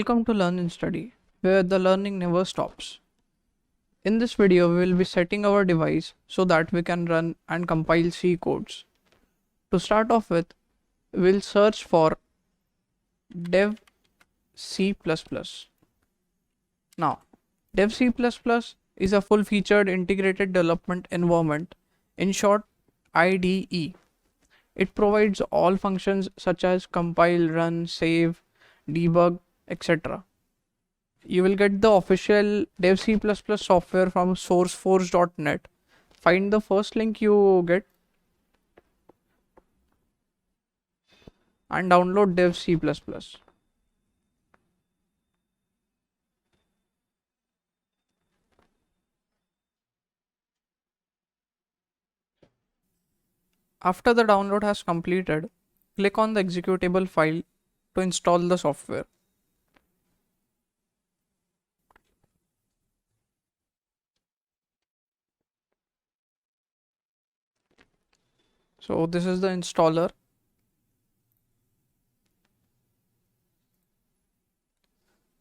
Welcome to LearnInStudy, where the learning never stops. In this video, we will be setting our device so that we can run and compile C codes. To start off with, we'll search for dev C++. Now, dev C++ is a full-featured integrated development environment, in short IDE. It provides all functions such as compile, run, save, debug, etc. You will get the official dev C++ software from sourceforge.net. Find the first link you get and download dev C++. After the download has completed, click on the executable file to install the software. So this is the installer.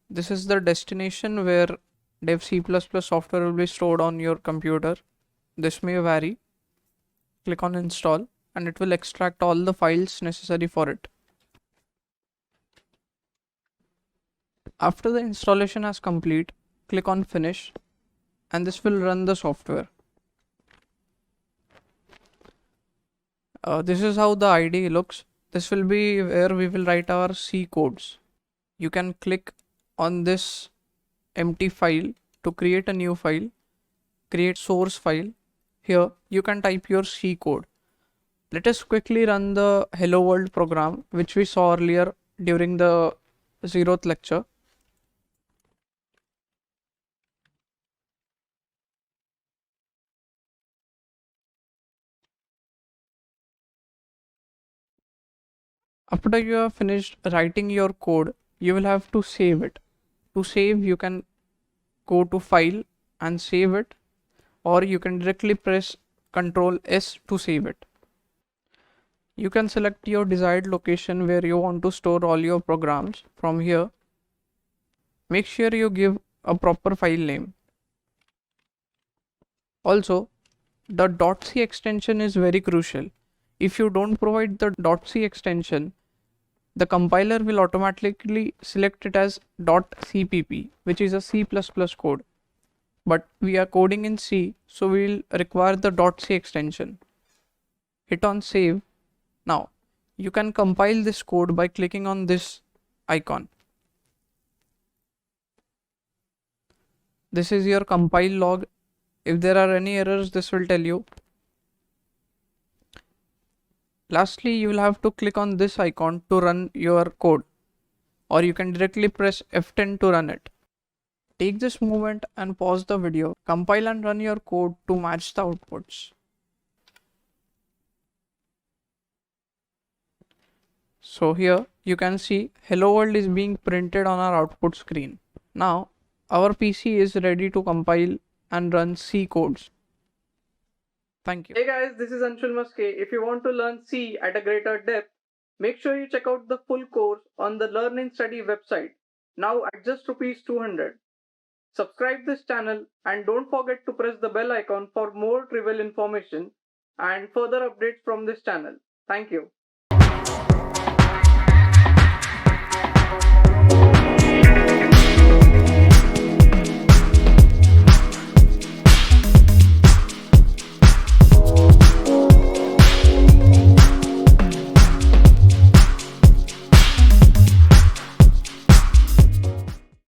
This is the destination where dev C++ software will be stored on your computer. This may vary. Click on install and it will extract all the files necessary for it. After the installation has complete, click on finish and this will run the software. This is how the IDE looks. This will be where we will write our C codes. You can click on this empty file to create a new file, create source file. Here you can type your C code. Let us quickly run the hello world program which we saw earlier during the 0th lecture. After you have finished writing your code, you will have to save it. To save, you can go to file and save it, or you can directly press Ctrl S to save it. You can select your desired location where you want to store all your programs from here. Make sure you give a proper file name. Also, the .c extension is very crucial. If you don't provide the .c extension, the compiler will automatically select it as .cpp, which is a C++ code. But we are coding in C, so we will require the .c extension. Hit on save. Now, you can compile this code by clicking on this icon. This is your compile log. If there are any errors, this will tell you. Lastly, you will have to click on this icon to run your code, or you can directly press F10 to run it. Take this moment and pause the video, compile and run your code to match the outputs. So here you can see hello world is being printed on our output screen. Now our PC is ready to compile and run C codes. Thank you. Hey guys, this is Anshul Maske. If you want to learn C at a greater depth, make sure you check out the full course on the LearnInStudy website, now at just ₹200. Subscribe this channel and don't forget to press the bell icon for more trivial information and further updates from this channel. Thank you.